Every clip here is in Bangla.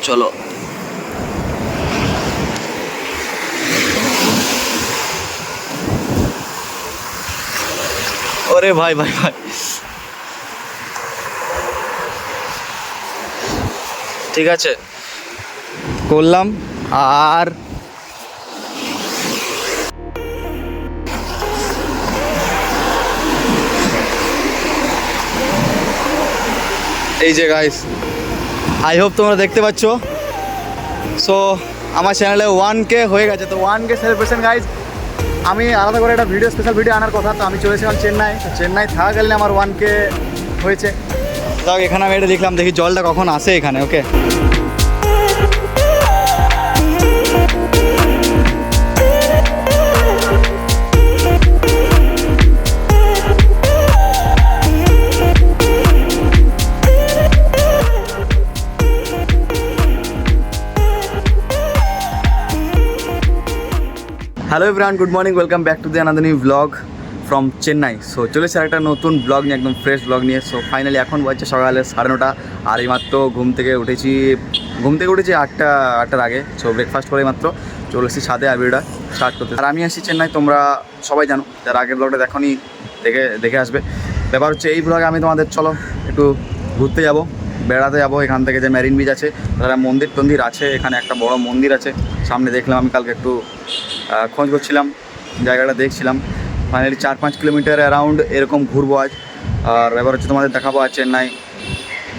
চলো। ওরে ভাই ভাই ভাই, ঠিক আছে করলাম। আর এই যে গাইস, আই হোপ তোমরা দেখতে পাচ্ছ। সো আমার চ্যানেলে 1K হয়ে গেছে। তো 1K সেলিব্রেশন গাইস, আমি আলাদা করে একটা স্পেশাল ভিডিও আনার কথা। তো আমি চলেছিলাম চেন্নাই। তো চেন্নাই থাকাকালীন আমার 1K হয়েছে। যাক, এখানে আমি এটা দেখলাম, দেখি জলটা কখন আসে এখানে। Okay, hello everyone, good morning, welcome back to the another new blog from Chennai. So চলেছে একটা নতুন ব্লগ নিয়ে, একদম ফ্রেশ ব্লগ নিয়ে। সো ফাইনালি এখন বাজছে সকালে 9:30, আর এইমাত্র ঘুম থেকে উঠেছি 8টার আগে। সো ব্রেকফাস্ট করে মাত্র চলে এসেছি ছাদে আর ভিডিওটা স্টার্ট করতে। আর আমি আসছি চেন্নাই, তোমরা সবাই জানো, যারা আগের ব্লগটা দেখোনি দেখে আসবে। ব্যাপার হচ্ছে এই ব্লগে আমি তোমাদের চলো একটু ঘুরতে যাব, বেড়াতে যাবো। এখান থেকে যে মেরিন বিচ আছে, তারা মন্দির আছে, এখানে একটা বড় মন্দির আছে সামনে। দেখলাম আমি কালকে একটু খোঁজ করছিলাম, জায়গাটা দেখছিলাম। ফাইনালি 4-5 কিলোমিটার অ্যারাউন্ড এরকম ঘুরবো আজ। আর এবার হচ্ছে তোমাদের দেখাবো আর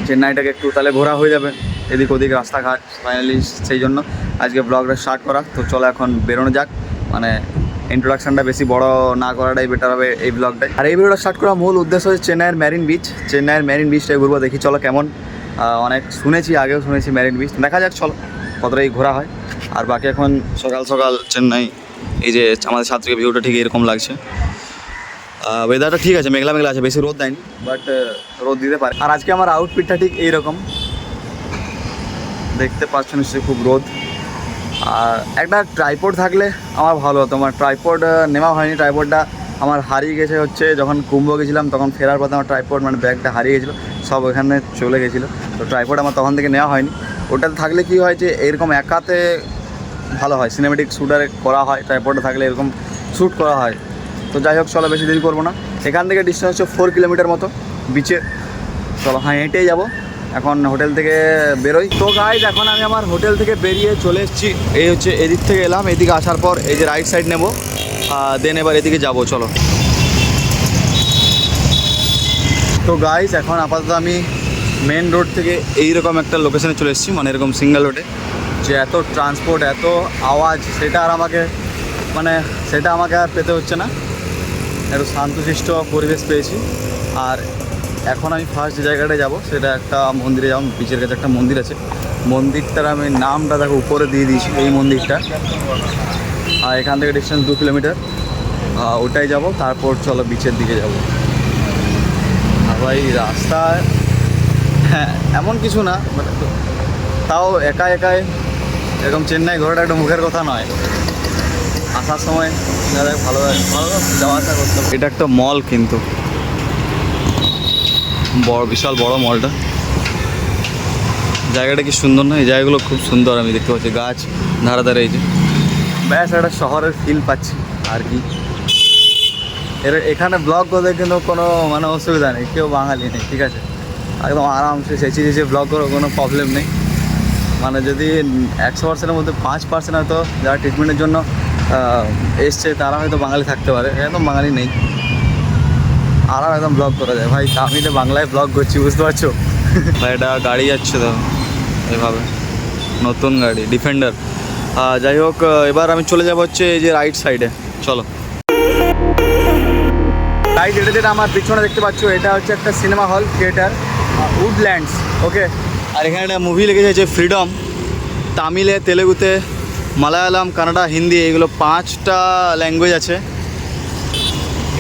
চেন্নাইটাকে একটু তাহলে ঘোরা হয়ে যাবে, এদিক ওদিক রাস্তাঘাট। ফাইনালি সেই জন্য আজকে ব্লগটা স্টার্ট করা। তো চলো এখন বেরোনো যাক। মানে ইন্ট্রোডাকশানটা বেশি বড় না করাটাই বেটার হবে এই ব্লগটাই। আর এই ভিডিওটা স্টার্ট করার মূল উদ্দেশ্য হচ্ছে চেন্নাইয়ের মেরিন বিচটাই ঘুরবো, দেখি চলো কেমন। অনেক শুনেছি, আগেও শুনেছি মেরিন বিচ, দেখা যাক চলো কতটাই ঘোরা হয়। আর বাকি এখন সকাল সকাল চেন্নাই, এই যে আমাদের ছাত্রীকে ভিউটা ঠিক এরকম লাগছে। ওয়েদারটা ঠিক আছে, মেঘলা আছে, বেশি রোদ দেয়নি, বাট রোদ দিতে পারে। আর আজকে আমার আউটফিটটা ঠিক এইরকম, দেখতে পাচ্ছ নিশ্চয়ই, খুব রোদ। আর একটা ট্রাইপড থাকলে আমার ভালো হতো। আমার ট্রাইপড নেওয়া হয়নি, ট্রাইপডটা আমার হারিয়ে গেছে হচ্ছে যখন কুম্ভ গেছিলাম, তখন ফেরার পথে আমার ট্রাইপড মানে ব্যাগটা হারিয়ে গেছিলো, সব ওখানে চলে গেছিলো। তো ট্রাইপড আমার তখন থেকে নেওয়া হয়নি। ওটাতে থাকলে কী হয় যে এরকম একাতে ভালো হয়, সিনেমেটিক শ্যুটারে করা হয়, ট্রাইপডে থাকলে এরকম শ্যুট করা হয়। তো যাই হোক চলো, বেশি দেরি করবো না। এখান থেকে ডিস্টেন্স হচ্ছে 4 কিলোমিটার মতো বিচে। চলো হেঁটেই যাবো, এখন হোটেল থেকে বেরোই। তো গাইজ এখন আমি আমার হোটেল থেকে বেরিয়ে চলে এসেছি। এই হচ্ছে এদিক থেকে এলাম, এদিকে আসার পর এই যে রাইট সাইড নেবো, দেন এবার এদিকে যাবো। চলো। তো গাইজ এখন আপাতত আমি মেন রোড থেকে এইরকম একটা লোকেশানে চলে এসেছি, মানে এরকম সিঙ্গেল রোডে। যে এত ট্রান্সপোর্ট, এত আওয়াজ, সেটা আমাকে আর পেতে হচ্ছে না। একটু শান্তশিষ্ট পরিবেশ পেয়েছি। আর এখন আমি ফার্স্ট যে জায়গাটায় যাব সেটা একটা মন্দিরে যাব। বিচের কাছে একটা মন্দির আছে, মন্দিরটার আমি নামটা দেখো উপরে দিয়ে দিয়েছি, এই মন্দিরটা। আর এখান থেকে ডিস্টেন্স 2 কিলোমিটার, ওটাই যাব। তারপর চলো বিচের দিকে যাব। আর ভাই রাস্তায় হ্যাঁ এমন কিছু না, মানে তাও একাই এরকম চেন্নাই ঘোরাটা একটা মুখের কথা নয়। আসার সময় ভালো যাওয়া আসা করতে হবে। এটা একটা মল, কিন্তু বিশাল বড় মলটা। জায়গাটা কি সুন্দর না? এই জায়গাগুলো খুব সুন্দর, আমি দেখতে পাচ্ছি গাছ ধারে এই যে। ব্যাস একটা শহরের ফিল পাচ্ছি আর কি। এখানে ব্লগ করতে কিন্তু কোনো মানে অসুবিধা নেই, কেউ বাঙালি নেই, ঠিক আছে? একদম আরামসে চেঁচিয়ে ব্লগ করো, কোনো প্রবলেম নেই। মানে যদি 100%-এর মধ্যে 5% হয়তো যারা ট্রিটমেন্টের জন্য এসছে তারা হয়তো বাঙালি থাকতে পারে, একদম বাঙালি নেই। আরাম একদম ব্লগ করা যায় ভাই। আমি তো বাংলায় ব্লগ করছি, বুঝতে পারছো? ভাই এটা গাড়ি যাচ্ছে তো এভাবে, নতুন গাড়ি ডিফেন্ডার। যাই হোক, এবার আমি চলে যাবো হচ্ছে এই যে রাইট সাইডে। চলো। রাইট, এটা যেটা আমার পিছনে দেখতে পাচ্ছ, এটা হচ্ছে একটা সিনেমা হল থিয়েটার, উডল্যান্ডস। ওকে, আর এখানে একটা মুভি লেগেছে যে ফ্রিডম। তামিলে, তেলেগুতে, মালায়ালাম, কানাডা, হিন্দি, এগুলো 5টা ল্যাঙ্গুয়েজ আছে।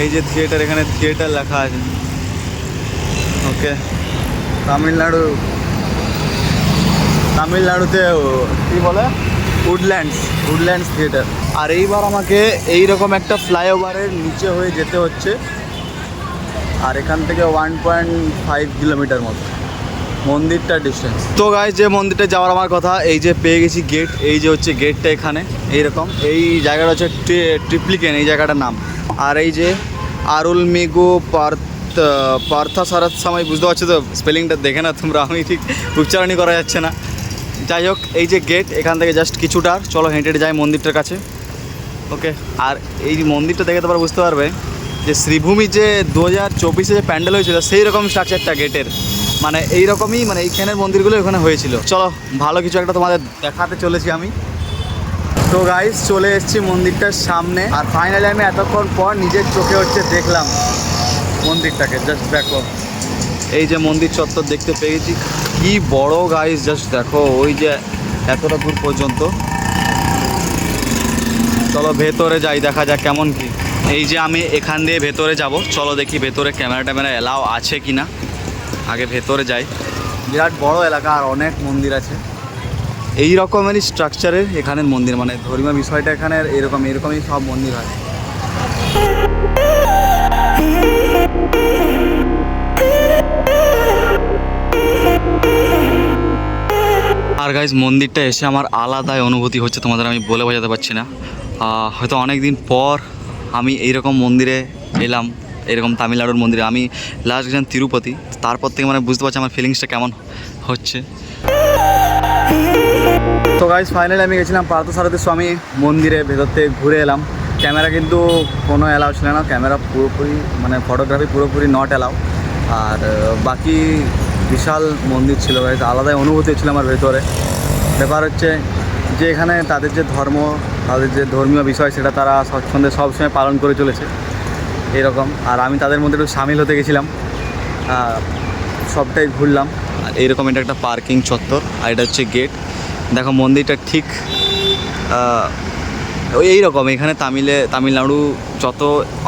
এই যে থিয়েটার, এখানে থিয়েটার লেখা আছে। ওকে, তামিলনাড়ুতে কী বলে, উডল্যান্ডস থিয়েটার। আর এইবার আমাকে এইরকম একটা ফ্লাইওভারের নিচে হয়ে যেতে হচ্ছে। আর এখান থেকে 1.5 কিলোমিটার মতো। মন্দিরটা ডিস্টেন্স। তো গাইস, যে মন্দিরটা যাওয়ার আমার কথা, এই যে পেয়ে গেছি গেট। এই যে হচ্ছে গেটটা এখানে এইরকম। এই জায়গাটা হচ্ছে ট্রিপ্লিকেন এই জায়গাটার নাম। আর এই যে আরুলমিগু পার্থসারথ সময়, বুঝতে পারছো তো স্পেলিংটা দেখে না তোমরা, আমি ঠিক উচ্চারণই করা যাচ্ছে না। যাই হোক, এই যে গেট, এখান থেকে জাস্ট কিছুটা চলো হেঁটে হেঁটে যাই মন্দিরটার কাছে। ওকে, আর এই মন্দিরটা দেখে তোমরা বুঝতে পারবে যে শ্রীভূমি যে 2024-এ যে প্যান্ডেল হয়েছিল সেই রকম স্ট্রাকচারটা গেটের, মানে এইরকমই, মানে এইখানের মন্দিরগুলো ওখানে হয়েছিল। চলো ভালো কিছু একটা তোমাদের দেখাতে চলেছি আমি। তো গাইস, চলে এসেছি মন্দিরটার সামনে, আর ফাইনালি আমি এতক্ষণ পর নিজের চোখে হচ্ছে দেখলাম মন্দিরটাকে। জাস্ট দেখো, এই যে মন্দির চত্বর দেখতে পেয়েছি, কি বড় গাইস, জাস্ট দেখো ওই যে এতটা দূর পর্যন্ত। চলো ভেতরে যাই, দেখা যাক কেমন কি। এই যে আমি এখান দিয়ে ভেতরে যাব, চলো দেখি ভেতরে ক্যামেরা ট্যামেরা এলাও আছে কি না। আগে ভেতরে যাই। বিরাট বড় এলাকা আর অনেক মন্দির আছে এই রকমেরই স্ট্রাকচারের এখানের মন্দির, মানে ধর্মীয় বিষয়টা এখানে এরকমই সব মন্দির হয়। আর গাইজ, মন্দিরটা এসে আমার আলাদাই অনুভূতি হচ্ছে, তোমাদের আমি বলে বোঝাতে পারছি না। হয়তো অনেক দিন পর আমি এইরকম মন্দিরে এলাম, এরকম তামিলনাড়ুর মন্দিরে। আমি লাস্ট গেছিলাম তিরুপতি, তারপর থেকে মানে বুঝতে পারছি আমার ফিলিংসটা কেমন হচ্ছে। তো গাইজ, ফাইনালি আমি গেছিলাম পার্থসারথী স্বামী মন্দিরে, ভেতর থেকে ঘুরে এলাম। ক্যামেরা কিন্তু কোনো অ্যালাউ ছিল না, ক্যামেরা পুরোপুরি মানে ফটোগ্রাফি পুরোপুরি নট অ্যালাউ। আর বাকি বিশাল মন্দির ছিল গাইজ, আলাদাই অনুভূতি ছিল আমার ভেতরে। ব্যাপার হচ্ছে যে এখানে তাদের যে ধর্ম, তাদের যে ধর্মীয় বিষয়, সেটা তারা স্বচ্ছন্দে সবসময় পালন করে চলেছে এরকম। আর আমি তাদের মধ্যে একটু সামিল হতে গেছিলাম, সবটাই ঘুরলাম। আর এইরকম এটা একটা পার্কিং চত্বর, আর এটা হচ্ছে গেট। দেখো মন্দিরটা ঠিক এইরকম। এখানে তামিলনাড়ু যত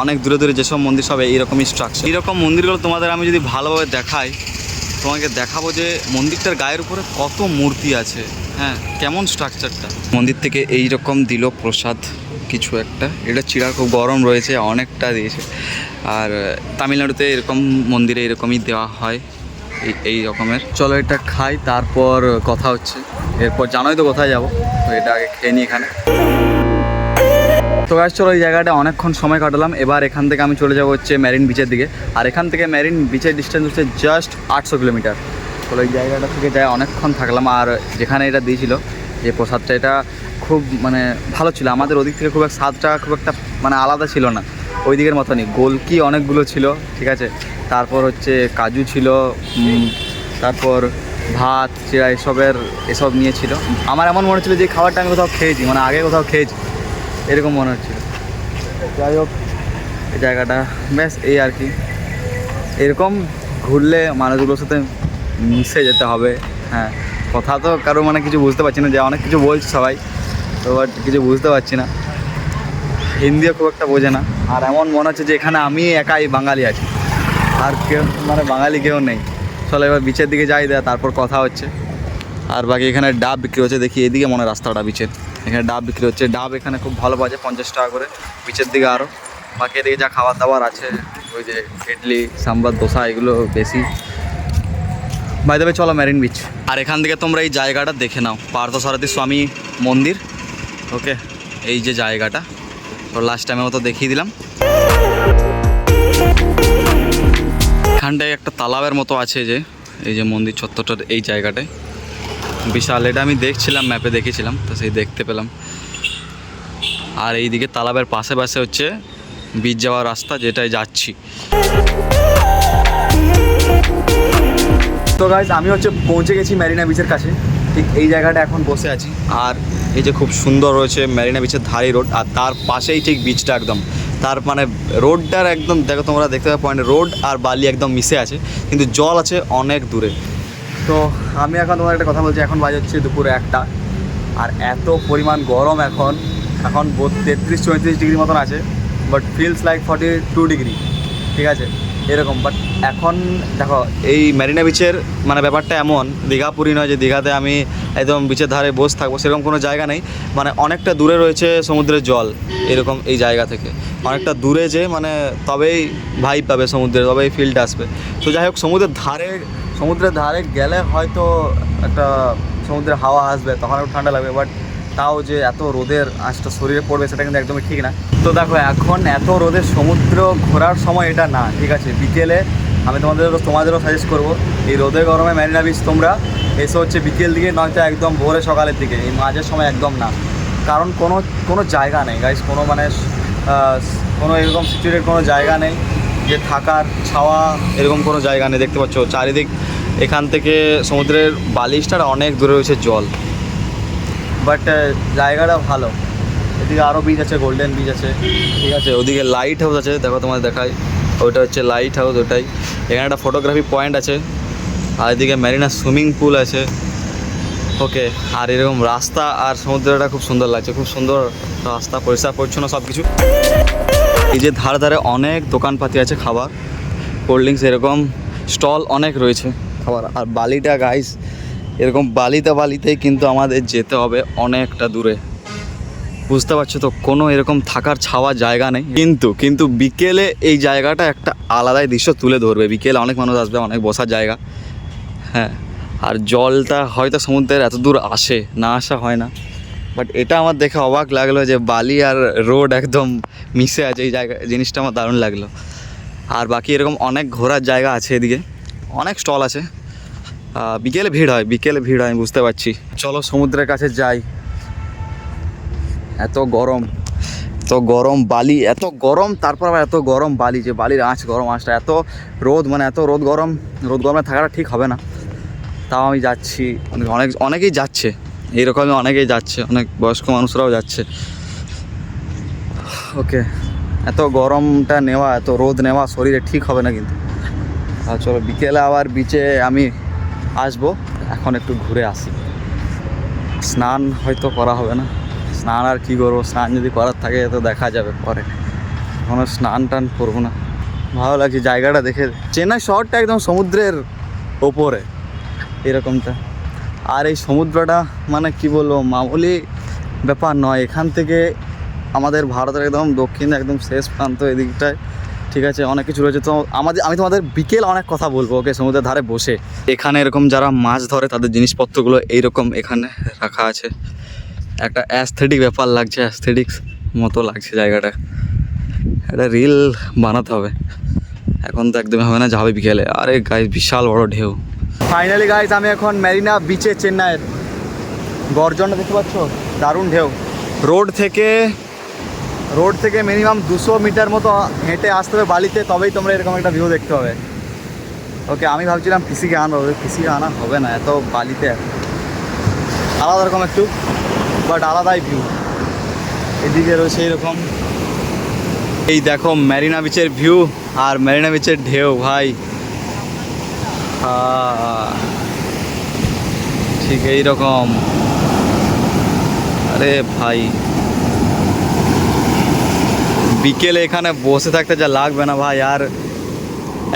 অনেক দূরে দূরে যেসব মন্দির, সব এইরকমই স্ট্রাকচার। এইরকম মন্দিরগুলো তোমাদের আমি যদি ভালোভাবে দেখাই, তোমাকে দেখাবো যে মন্দিরটার গায়ের উপরে কত মূর্তি আছে, হ্যাঁ, কেমন স্ট্রাকচারটা। মন্দির থেকে এই রকম দিল প্রসাদ কিছু একটা, এটা চিড়া খুব গরম রয়েছে, অনেকটা দিয়েছে। আর তামিলনাড়ুতে এরকম মন্দিরে এরকমই দেওয়া হয় এই রকমের। চলো এটা খাই, তারপর কথা হচ্ছে। এরপর জানোই তো কোথায় যাবো, তো এটা আগে খেয়ে নিই এখানে। তো গাইস, চলো এই জায়গাটা অনেকক্ষণ সময় কাটালাম। এবার এখান থেকে আমি চলে যাবো হচ্ছে মেরিন বিচের দিকে। আর এখান থেকে মেরিন বিচের ডিস্টেন্স হচ্ছে জাস্ট 800 কিলোমিটার। চলো এই জায়গাটা থেকে যাই, অনেকক্ষণ থাকলাম। আর যেখানে এটা দিয়েছিল যে প্রসাদটা, এটা খুব মানে ভালো ছিল। আমাদের ওদিক থেকে খুব স্বাদটা খুব একটা মানে আলাদা ছিল না, ওই দিকের মতনই। গোলকি অনেকগুলো ছিল, ঠিক আছে। তারপর হচ্ছে কাজু ছিল, তারপর ভাত চিড়া এসব নিয়েছিল। আমার এমন মনে হচ্ছিলো যে খাবারটা আমি কোথাও খেয়েছি, মানে আগে কোথাও খেয়েছি এরকম মনে হচ্ছিল। যাই হোক, এই জায়গাটা ব্যাস এই আর কি। এরকম ঘুরলে মানুষগুলোর সাথে মিশে যেতে হবে। হ্যাঁ, কথা তো কারো মানে কিছু বুঝতে পারছি না, যে অনেক কিছু বলছে সবাই, তো বাট কিছু বুঝতে পারছি না। হিন্দিও খুব একটা বোঝে না। আর এমন মনে হচ্ছে যে এখানে আমি একাই বাঙালি আছি, আর কেউ মানে বাঙালি কেউ নেই। চলো এবার বিচের দিকে যাই, তারপর কথা হচ্ছে। আর বাকি এখানে ডাব বিক্রি হচ্ছে, দেখি এদিকে মনে রাস্তাটা বিচের, এখানে ডাব বিক্রি হচ্ছে। ডাব এখানে খুব ভালো পাওয়া যায়, 50 টাকা করে। বিচের দিকে আরও বাকি এদিকে যা খাবার দাবার আছে, ওই যে ইডলি সাম্বার দোসা, এগুলো বেশি। বাই দ্য ওয়ে, চলো মেরিন বিচ। আর এখান থেকে তোমরা এই জায়গাটা দেখে নাও, পার্থসারথী স্বামী মন্দির। ওকে, এই যে জায়গাটা, তো লাস্ট টাইমের মতো দেখিয়ে দিলাম। এখানটায় একটা তালাবের মতো আছে, যে এই যে মন্দির চত্বরটার এই জায়গাটায় বিশাল। এটা আমি দেখছিলাম, ম্যাপে দেখেছিলাম, তো সেই দেখতে পেলাম। আর এইদিকে তালাবের পাশে পাশে হচ্ছে বিচ যাওয়ার রাস্তা, যেটায় যাচ্ছি। তো গাইস, আমি হচ্ছে পৌঁছে গেছি মেরিনা বিচের কাছে, ঠিক এই জায়গাটা এখন বসে আছি। আর এই যে খুব সুন্দর রয়েছে মেরিনা বিচের ধারে রোড, আর তার পাশেই ঠিক বিচটা একদম। তার মানে রোডটার একদম দেখো, তোমরা দেখতে পাবে পয়েন্ট, রোড আর বালি একদম মিশে আছে, কিন্তু জল আছে অনেক দূরে। তো আমি এখন তোমার একটা কথা বলছি, এখন বাজে হচ্ছে দুপুরে 1টা, আর এত পরিমাণ গরম এখন 33-34 ডিগ্রি মতন আছে, বাট ফিলস লাইক 42 ডিগ্রি, ঠিক আছে এরকম। বাট এখন দেখো এই মেরিনা বিচের মানে ব্যাপারটা এমন, দীঘা পুরী নয় যে দীঘাতে আমি একদম বিচের ধারে বসে থাকবো, সেরকম কোনো জায়গা নেই। মানে অনেকটা দূরে রয়েছে সমুদ্রের জল, এরকম এই জায়গা থেকে অনেকটা দূরে, যে মানে তবেই ভাইব পাবে সমুদ্রে, তবেই ফিলটা আসবে। তো যাই হোক, সমুদ্রের ধারে সমুদ্রের ধারে গেলে হয়তো একটা সমুদ্রের হাওয়া আসবে, তখন একটু ঠান্ডা লাগবে, বাট তাও যে এত রোদের আঁচটা শরীরে পড়বে সেটা কিন্তু একদমই ঠিক না। তো দেখো এখন এত রোদের সমুদ্র ঘোরার সময় এটা না, ঠিক আছে? বিকেলে আমি তোমাদেরও সাজেস্ট করবো এই রোদে গরমে মেরিনা বিচ তোমরা এসে হচ্ছে বিকেল দিকে, নয়তো একদম ভোরে সকালের দিকে, এই মাঝের সময় একদম না। কারণ কোনো জায়গা নেই গাইস, কোনো এরকম সিচুয়েটেড কোনো জায়গা নেই যে থাকার ছাওয়া, এরকম কোনো জায়গা নেই। দেখতে পাচ্ছ চারিদিক এখান থেকে সমুদ্রের বালিশটার অনেক দূরে রয়েছে জল, বাট জায়গাটা ভালো। এদিকে আরও বিচ আছে, গোল্ডেন বিচ আছে, ঠিক আছে? ওদিকে লাইট হাউস আছে, দেখো তোমাদের দেখাই, ওইটা হচ্ছে লাইট হাউস ওটাই। এখানে একটা ফটোগ্রাফি পয়েন্ট আছে, আর এদিকে মেরিনা সুইমিং পুল আছে। ওকে, আর এরকম রাস্তা আর সমুদ্রটা খুব সুন্দর লাগছে, খুব সুন্দর রাস্তা, পরিষ্কার পরিচ্ছন্ন সব কিছু। এই যে ধারে অনেক দোকানপাতি আছে, খাবার, কোল্ড ড্রিঙ্কস, এরকম স্টল অনেক রয়েছে খাবার। আর বালিটা গাইস এরকম বালিতেই কিন্তু আমাদের যেতে হবে অনেকটা দূরে, বুঝতে পারছো তো? কোনো এরকম থাকার ছাওয়া জায়গা নেই, কিন্তু বিকেলে এই জায়গাটা একটা আলাদাই দৃশ্য তুলে ধরবে। বিকেলে অনেক মানুষ আসবে, অনেক বসার জায়গা, হ্যাঁ। আর জলটা হয়তো সমুদ্রের এত দূর আসে না, আসা হয় না, বাট এটা আমার দেখে অবাক লাগলো যে বালি আর রোড একদম মিশে আছে, এই জায়গা জিনিসটা আমার দারুণ লাগলো। আর বাকি এরকম অনেক ঘোরার জায়গা আছে, এদিকে অনেক স্টল আছে। বিকেলে ভিড় হয়, আমি বুঝতে পারছি। চলো সমুদ্রের কাছে যাই। এত গরম বালি, এত গরম, তারপর আবার এত গরম বালি, যে বালির গরম আঁচটা, এত রোদ, মানে এত গরমে থাকাটা ঠিক হবে না। তাও আমি যাচ্ছি, অনেকেই যাচ্ছে, এইরকমই অনেকেই যাচ্ছে, অনেক বয়স্ক মানুষরাও যাচ্ছে। ওকে, এত গরমটা নেওয়া, এত রোদ নেওয়া শরীরে ঠিক হবে না কিন্তু। চলো বিকেলে আবার বিচে আমি আসবো, এখন একটু ঘুরে আসি। স্নান হয়তো করা হবে না, স্নান আর কী করবো, স্নান যদি করার থাকে তো দেখা যাবে পরে, এখনও স্নান টান করবো না। ভালো লাগছে জায়গাটা দেখে, চেন্নাই শহরটা একদম সমুদ্রের ওপরে এরকমটা। আর এই সমুদ্রটা মানে কি বলবো, মামুলি ব্যাপার নয়। এখান থেকে আমাদের ভারতের একদম দক্ষিণে একদম শেষ প্রান্ত এদিকটায়, ঠিক আছে, অনেক কিছু রয়েছে। তো আমি তোমাদের বিকেল অনেক কথা বলবো, ওকে, সমুদ্রের ধারে বসে। এখানে এরকম যারা মাছ ধরে তাদের জিনিসপত্রগুলো এইরকম এখানে রাখা আছে, একটা অ্যাস্থেটিক ব্যাপার লাগছে, অ্যাস্থেটিক্স মতো লাগছে জায়গাটা। একটা রিল বানাতে হবে, এখন তো একদমই হবে না, যাবে বিকেলে। আরে গাইস বিশাল বড় ঢেউ। ফাইনালি গাইস আমি এখন মেরিনা বিচে, চেন্নাইয়ের গর্জনটা দেখতে পাচ্ছ, দারুণ ঢেউ। রোড থেকে মিনিমাম 200 মিটার মতো হেঁটে আসতে হবে বালিতে, তবেই তোমরা এরকম একটা ভিউ দেখতে হবে। ওকে, আমি ভাবছিলাম পিসিকে আনা হবে না, এত বালিতে আলাদা রকম একটু, বাট আলাদাই ভিউ। এদিকে রয়েছে এইরকম, এই দেখো মেরিনা বিচের ভিউ আর মেরিনা বিচের ঢেউ ভাই, ঠিক এইরকম। আরে ভাই বিকেলে এখানে বসে থাকতে যা লাগবে না ভাই। আর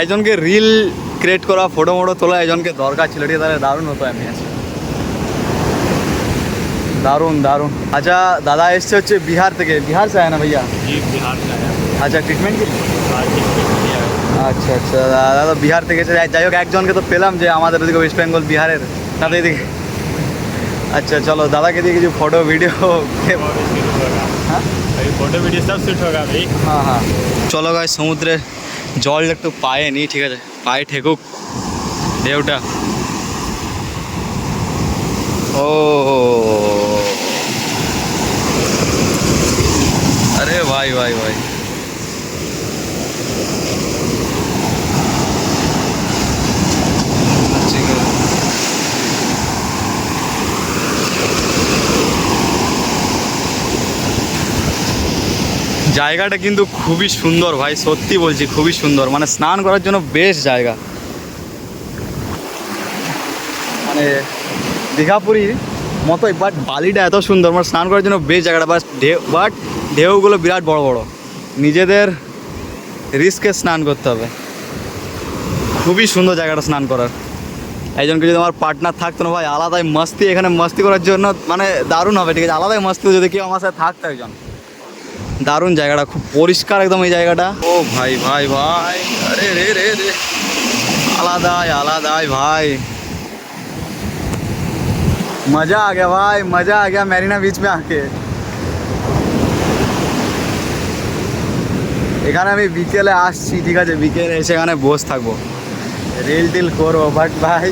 একজনকে রিল ক্রিয়েট করা, ফটো তোলা একজনকে দরকার ছিল, ঠিক, তাহলে দারুণ হতো। আমি আছি দারুণ। আচ্ছা দাদা এসছে হচ্ছে বিহার থেকে, বিহার से आया ना भैया? जी बिहार का है। আচ্ছা ট্রিটমেন্ট কি? আচ্ছা দাদা বিহার থেকে এসে, যাই হোক একজনকে তো পেলাম যে আমাদের ওদিকে ওয়েস্ট বেঙ্গল বিহারের, তাদের এদিকে। अच्छा चलो दादा के दिए जो फोटो वीडियो हाँ फोटो वीडियो सब शूट होगा अभी। हाँ हाँ चलो गाइस সমুদ্রে জল একটু পায়ে নি, ঠিক আছে, পায়ে ঠেকুক ঢেউটা। ও अरे भाई भाई भाई ठीक है। জায়গাটা কিন্তু খুবই সুন্দর ভাই, সত্যি বলছি খুবই সুন্দর, মানে স্নান করার জন্য বেস্ট জায়গা। মানে দীঘাপুরীর মতোই, বাট বালিটা এত সুন্দর, মানে স্নান করার জন্য বেস্ট জায়গাটা। বাট ঢেউগুলো বিরাট বড় বড়, নিজেদের রিস্কে স্নান করতে হবে। খুবই সুন্দর জায়গাটা স্নান করার। একজনকে যদি আমার পার্টনার থাকতো না ভাই, আলাদাই মস্তি, এখানে মস্তি করার জন্য মানে দারুণ হবে, ঠিক আছে, আলাদাই মস্তি যদি কেউ আমার সাথে থাকতো একজন। দারুণ জায়গাটা, খুব পরিষ্কার একদম এই জায়গাটা। ও ভাই ভাই ভাই, আরে রে রে রে, আলাদাই ভাই मजा आ गया भाई मजा आ गया मैरिना बीच में आके এখানে আমি বিকেলে আসছি ঠিক আছে বিকেলে এসে এখানে বসে থাকবো রিল টিল করবো বাট ভাই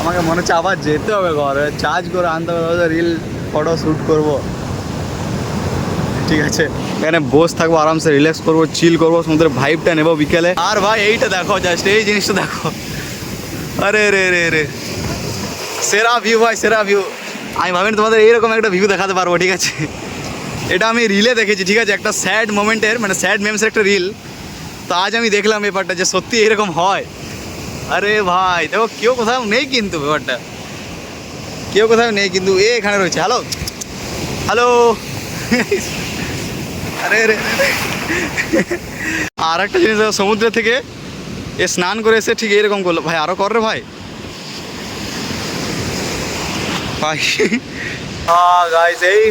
আমাকে মনে হচ্ছে আবার যেতে হবে ঘরে চার্জ করে আনতে হবে রিল ফটো শ্যুট করবো ঠিক আছে এখানে বসে থাকবো আরামসে রিল্যাক্স করবো চিল করবো সমুদ্রের ভাইবটা নেবো বিকেলে আর ভাই এইটা দেখো জাস্ট এই জিনিসটা দেখো আরে রে রে রে সেরা ভিউ ভাই সেরা ভিউ আমি ভাবিনি তোমাদের এইরকম একটা ভিউ দেখাতে পারবো ঠিক আছে এটা আমি রিলে দেখেছি ঠিক আছে একটা স্যাড মোমেন্টের মানে স্যাড মেমসের একটা রিল তো আজ আমি দেখলাম ব্যাপারটা যে সত্যি এরকম হয় আরে ভাই দেখো কেউ কোথাও নেই কিন্তু ব্যাপারটা কেউ কোথাও নেই কিন্তু এখানে রয়েছে হ্যালো হ্যালো আরে রে আর একটা জিনিস সমুদ্র থেকে এ স্নান করে এসে ঠিক এরকম করলো ভাই আরও কর রে ভাই ভাই গাইস এই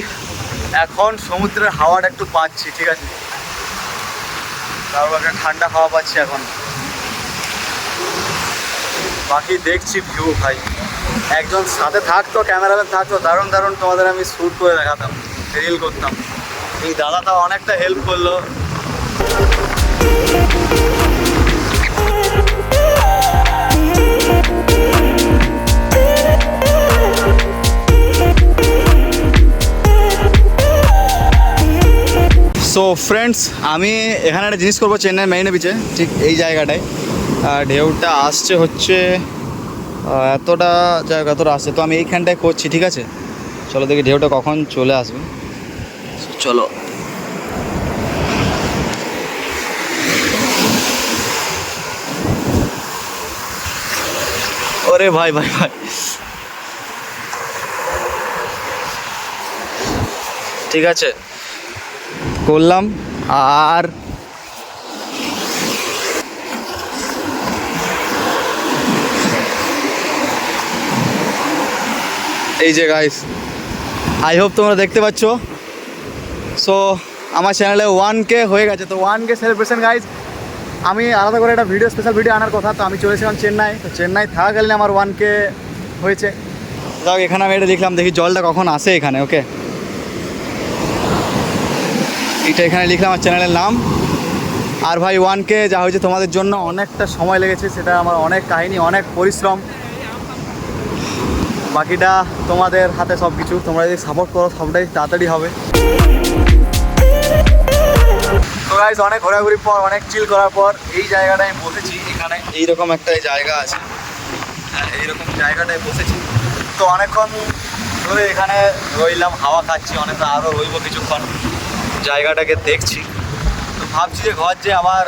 এখন সমুদ্রের হাওয়াটা একটু পাচ্ছি ঠিক আছে তারপর একটা ঠান্ডা হাওয়া পাচ্ছি এখন বাকি দেখছি ভিউ ভাই একজন সাথে থাকতো ক্যামেরাম্যান থাকতো দারুণ দারুণ তোমাদের আমি শ্যুট করে দেখাতাম রিল করতাম এই দাদা তাও অনেকটা হেল্প করলো সো ফ্রেন্ডস আমি এখানে একটা জিনিস করবো চেন্নাই মেরিনা বিচে ঠিক এই জায়গাটায় ঢেউটা আসছে হচ্ছে এতটা জায়গা এতটা আসছে তো আমি এইখানটায় করছি ঠিক আছে চলো দেখি ঢেউটা কখন চলে আসবে চলো ওরে ভাই ভাই ভাই ঠিক আছে করলাম আর এই যে গাইস আই হোপ তোমরা দেখতে পাচ্ছ সো আমার চ্যানেলে 1K হয়ে গেছে তো 1K সেলিব্রেশন গাইস আমি আলাদা করে একটা ভিডিও স্পেশাল ভিডিও আনার কথা তো আমি চলেছিলাম চেন্নাই তো চেন্নাই থাকাকালীন আমার 1K হয়েছে যাক এখানে আমি এটা লিখলাম দেখি জলটা কখন আসে এখানে ওকে এটা এখানে লিখলাম আমার চ্যানেলের নাম আর ভাই 1K যা হয়েছে তোমাদের জন্য অনেকটা সময় লেগেছে সেটা আমার অনেক কাহিনী অনেক পরিশ্রম বাকিটা তোমাদের হাতে সব কিছু তোমরা যদি সাপোর্ট করো সবটাই তাড়াতাড়ি হবে তো গাইস অনেক ঘোরাঘুরির পর অনেক চিল করার পর এই জায়গাটায় আমি বসেছি এখানে এইরকম একটা জায়গা আছে হ্যাঁ এইরকম জায়গাটায় বসেছি তো অনেকক্ষণ ধরে এখানে রইলাম হাওয়া খাচ্ছি অনেকটা আরও রইবো কিছুক্ষণ জায়গাটাকে দেখছি তো ভাবছি যে ঘর যে আবার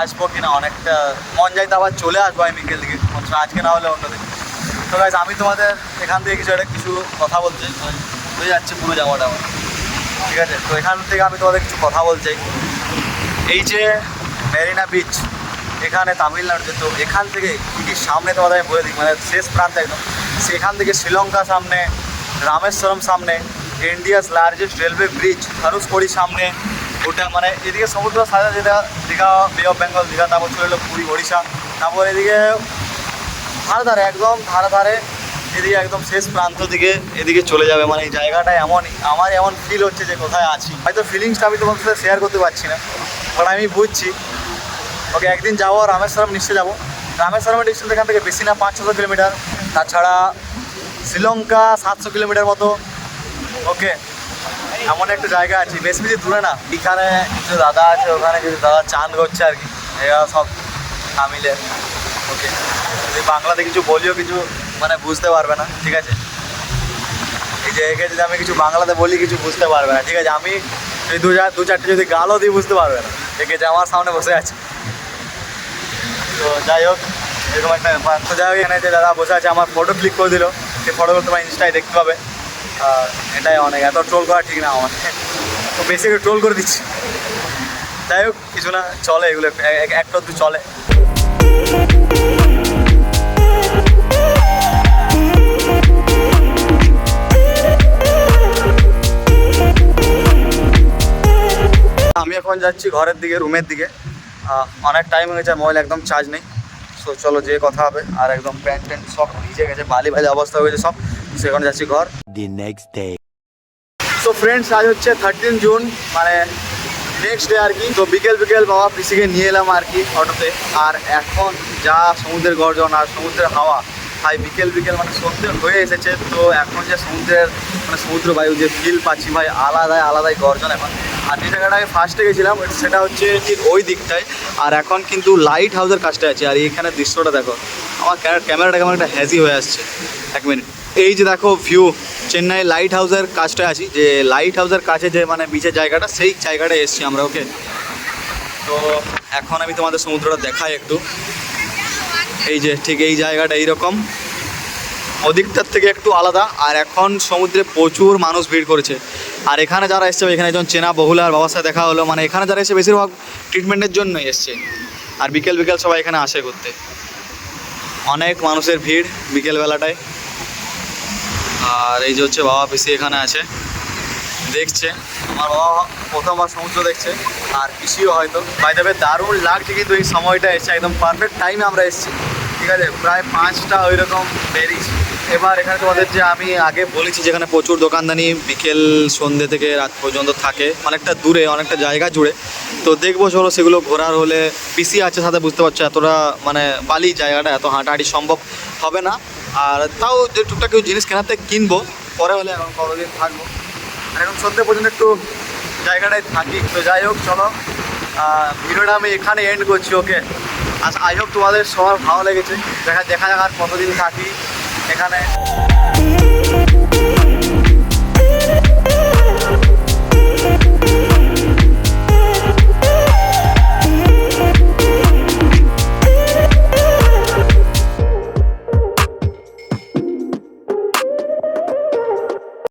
আসবো কিনা অনেকটা মন যাইতে আবার চলে আসবো আমি বিকেল দিকে আজকে না হলে অন্যদিন তো গাইস আমি তোমাদের এখান থেকে কিছু কথা বলতে হয়ে যাচ্ছে পুরো জায়গাটা আমার ঠিক আছে তো এখান থেকে আমি তোমাদের কিছু কথা বলতে এই যে মেরিনা বিচ এখানে তামিলনাড়ুতে তো এখান থেকে কি সামনে তোমাদের আমি বলে দিই মানে শেষ প্রান্তে একদম সেখান থেকে শ্রীলঙ্কা সামনে রামেশ্বরম সামনে ইন্ডিয়াস লার্জেস্ট রেলওয়ে ব্রিজ ধনুষকোড়ি সামনে ওটা মানে এদিকে সমুদ্র সাজা যেটা দীঘা বে অফ বেঙ্গল দীঘা তারপর চলে এলো পুরী ওড়িশা তারপর এদিকে ধারে ধারে একদম ধারে ধারে এদিকে একদম শেষ প্রান্ত দিকে এদিকে চলে যাবে মানে এই জায়গাটা এমনই আমার এমন ফিল হচ্ছে যে কোথায় আছি হয়তো ফিলিংসটা আমি তোমার সাথে শেয়ার করতে পারছি না বাট আমি বুঝছি ওকে একদিন যাবো রামেশ্বরম নিশ্চয় যাবো রামেশ্বরমের ডিস্টেন্স এখান থেকে বেশি না 500 কিলোমিটার তাছাড়া শ্রীলঙ্কা 700 কিলোমিটার মতো ওকে এমন একটা জায়গা আছে বেশ বেশি দূরে না এখানে কিছু দাদা আছে ওখানে কিছু দাদা চান করছে আর কি এরা সব তামিলে ওকে যদি বাংলাতে কিছু বলিও কিছু মানে বুঝতে পারবে না ঠিক আছে এই যে একে যদি আমি কিছু বাংলাতে বলি কিছু বুঝতে পারবে না ঠিক আছে আমি এই দু চারটে যদি গালও দিই বুঝতে পারবে না একে যে আমার সামনে বসে আছে তো যাই হোক এরকম একটা ব্যাপার তো যাই হোক এখানে যে দাদা বসে আছে আমার ফটো ক্লিক করে দিল সেই ফটোগুলো তোমার ইনস্টায় দেখতে পাবে আর এটাই অনেক এত ট্রোল করা ঠিক না আমার তো বেশি একটু ট্রোল করে দিচ্ছি যাই হোক কিছু না চলে এগুলো একটা দু চলে আমি এখন যাচ্ছি ঘরের দিকে রুমের দিকে অনেক টাইম হয়ে গেছে মোবাইল একদম চার্জ নেই তো চলো যে কথা হবে। আর একদম প্যান্ট ট্যান্ট সব ভিজে গেছে, বালি বালি অবস্থা হয়ে গেছে সব। সেখানে যাচ্ছি ঘর। The next day. তো ফ্রেন্ডস আজ হচ্ছে 13 জুন, মানে নেক্সট ডে আর কি। তো বিকেল বিকেল বাবা পিসিকে নিয়ে এলাম আর কি অটোতে। আর এখন যা সমুদ্রের গর্জন আর সমুদ্রের হাওয়া, ভাই বিকেল বিকেল মানে সন্ধ্যে হয়ে এসেছে। তো এখন যে সমুদ্রের মানে সমুদ্র বায়ু যে ফিল পাচ্ছি ভাই, আলাদাই গর্জন এখন। আর যে জায়গাটায় ফার্স্টে গেছিলাম সেটা হচ্ছে ঠিক ওই দিকটায়। আর এখন কিন্তু লাইট হাউসের কাজটা আছে। আর এইখানে দৃশ্যটা দেখো, আমার ক্যামেরাটা কেমন একটা হ্যাজি হয়ে আসছে। এক মিনিট, এই যে দেখো ভিউ, চেন্নাই লাইট হাউসের কাজটা আছি, যে লাইট হাউসের কাছে যে মানে বিচের জায়গাটা, সেই জায়গাটায় এসেছি আমরা। ওকে, তো এখন আমি তোমাদের সমুদ্রটা দেখাই একটু। এই যে ঠিক এই জায়গাটা এইরকম, ওদিকটার থেকে একটু আলাদা। আর এখন সমুদ্রে প্রচুর মানুষ ভিড় করেছে। আর এখানে যারা এসছে, এখানে একজন চেনা বহুল আর বাবার সাথে দেখা হলো, মানে এখানে যারা এসে বেশিরভাগ ট্রিটমেন্টের জন্যই এসছে। আর বিকেল বিকেল সবাই এখানে আসে ঘুরতে। অনেক মানুষের ভিড় বিকেলবেলাটায়। আর এই যে হচ্ছে বাবা পিসি এখানে আছে, দেখছে। আমার বাবা প্রথমবার সমুদ্র দেখছে, আর পিসিও হয়তো। বাই দ্য ওয়ে দারুণ লাগছে কিন্তু এই সময়টা এসে, একদম পারফেক্ট টাইমে আমরা এসেছি। ঠিক আছে, প্রায় 5টা ওই রকম বেরিয়েছি। এবার এখানে তোমাদের যে আমি আগে বলেছি, যেখানে প্রচুর দোকানদানি বিকেল সন্ধ্যে থেকে রাত পর্যন্ত থাকে, অনেকটা দূরে অনেকটা জায়গা জুড়ে। তো দেখবো চলো সেগুলো ঘোরার হলে। পিসি আছে সাথে, বুঝতে পারছো এতটা মানে বালি জায়গাটা, এত হাঁটাহাঁটি সম্ভব হবে না। আর তাও যে টুকটাক কিছু জিনিস কেনার থেকে কিনবো পরে হলে, এখন কতদিন থাকবো। আর এখন সন্ধ্যে পর্যন্ত একটু জায়গাটায় থাকি। তো যাই হোক চলো, ভিডিওটা আমি এখানে এন্ড করছি। ওকে, আই হোপ তোমাদের সবার ভালো লেগেছে। দেখা যাক আর কতদিন থাকি এখানে।